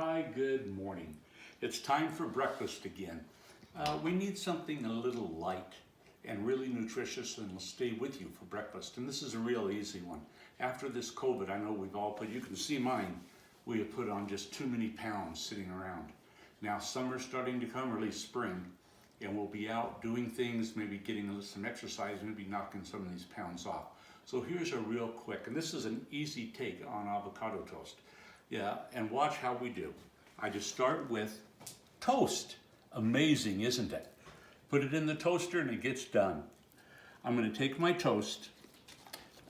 Hi, good morning. It's time for breakfast again. We need something a little light and really nutritious and will stay with you for breakfast. And this is a real easy one. After this COVID, I know we've all put, you can see mine, we have put on just too many pounds sitting around. Now summer's starting to come, or at least spring, and we'll be out doing things, maybe getting some exercise, maybe knocking some of these pounds off. So here's a real quick, and this is an easy take on avocado toast. Yeah, and watch how we do. I just start with toast. Amazing, isn't it? Put it in the toaster and it gets done. I'm going to take my toast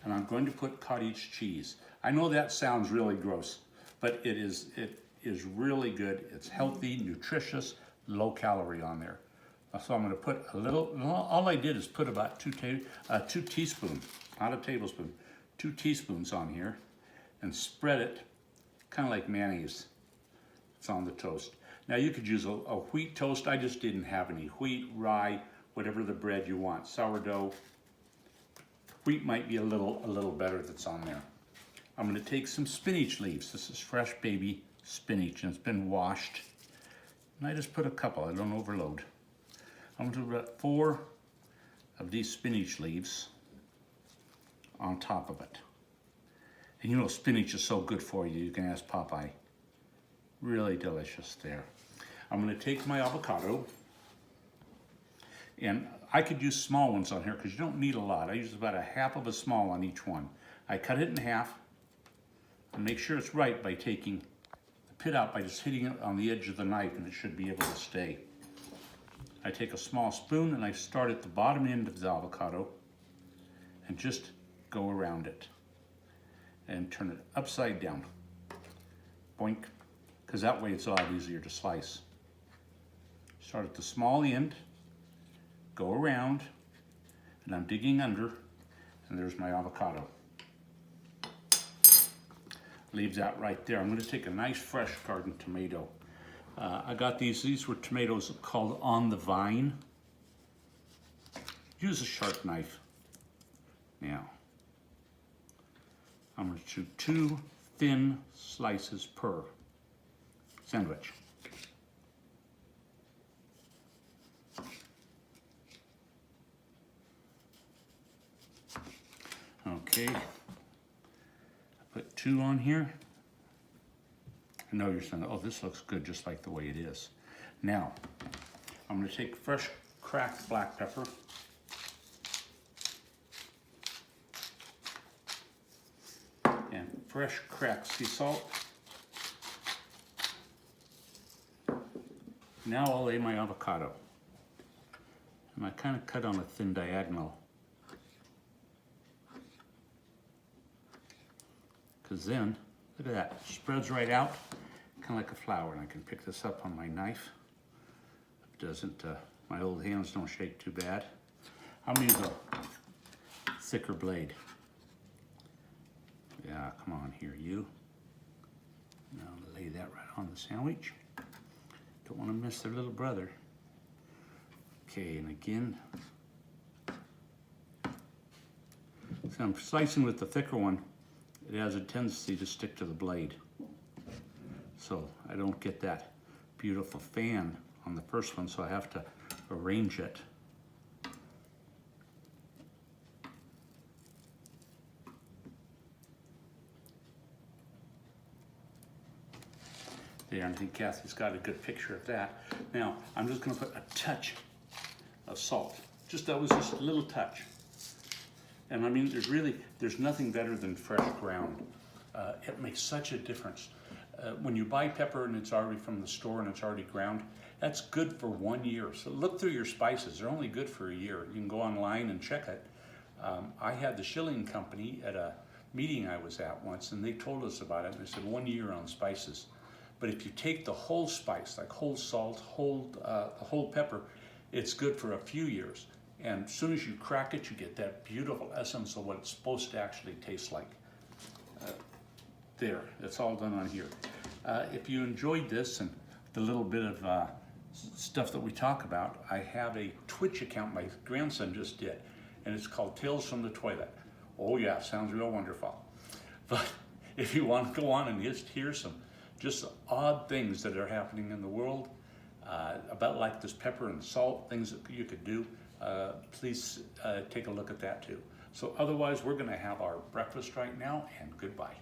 and I'm going to put cottage cheese. I know that sounds really gross, but it is really good. It's healthy, nutritious, low calorie on there. So I'm going to put a little, all I did is put about two teaspoons, not a tablespoon, 2 teaspoons on here and spread it kind of like mayonnaise. It's on the toast. Now you could use a wheat toast. I just didn't have any. Wheat, rye, whatever the bread you want. Sourdough. Wheat might be a little better that's on there. I'm going to take some spinach leaves. This is fresh baby spinach and it's been washed. And I just put a couple. I don't overload. I'm going to put 4 of these spinach leaves on top of it. And you know spinach is so good for you, you can ask Popeye. Really delicious there. I'm going to take my avocado, and I could use small ones on here because you don't need a lot. I use about a half of a small on each one. I cut it in half and make sure it's right by taking the pit out by just hitting it on the edge of the knife, and it should be able to stay. I take a small spoon and I start at the bottom end of the avocado and just go around it and turn it upside down. Boink. Because that way it's a lot easier to slice. Start at the small end, go around, and I'm digging under, and there's my avocado. Leave that right there. I'm going to take a nice fresh garden tomato. I got these were tomatoes called on the vine. Use a sharp knife. Now, I'm going to shoot 2 thin slices per sandwich. Okay, I put 2 on here. I know you're saying, oh, this looks good just like the way it is. Now, I'm going to take fresh cracked black pepper. And fresh cracked sea salt. Now I'll lay my avocado. And I kind of cut on a thin diagonal. Because then, look at that, spreads right out, kind of like a flower. And I can pick this up on my knife. It doesn't, my old hands don't shake too bad. I'm gonna use a thicker blade. Yeah, come on here, you. Now lay that right on the sandwich. Don't want to miss their little brother. Okay, and again. So I'm slicing with the thicker one. It has a tendency to stick to the blade. So I don't get that beautiful fan on the first one, so I have to arrange it. There, I think Kathy's got a good picture of that. Now, I'm just going to put a touch of salt. That was just a little touch. And I mean, there's nothing better than fresh ground. It makes such a difference. When you buy pepper and it's already from the store and it's already ground, that's good for 1 year. So look through your spices. They're only good for a year. You can go online and check it. I had the Shilling Company at a meeting I was at once, and they told us about it. And they said 1 year on spices. But if you take the whole spice, like whole salt, the whole pepper, it's good for a few years. And as soon as you crack it, you get that beautiful essence of what it's supposed to actually taste like. There, it's all done on here. If you enjoyed this and the little bit of stuff that we talk about, I have a Twitch account my grandson just did, and it's called Tales from the Toilet. Oh yeah, sounds real wonderful. But if you want to go on and just hear some just odd things that are happening in the world, about like this pepper and salt, things that you could do, please take a look at that too. So otherwise, we're going to have our breakfast right now, and goodbye.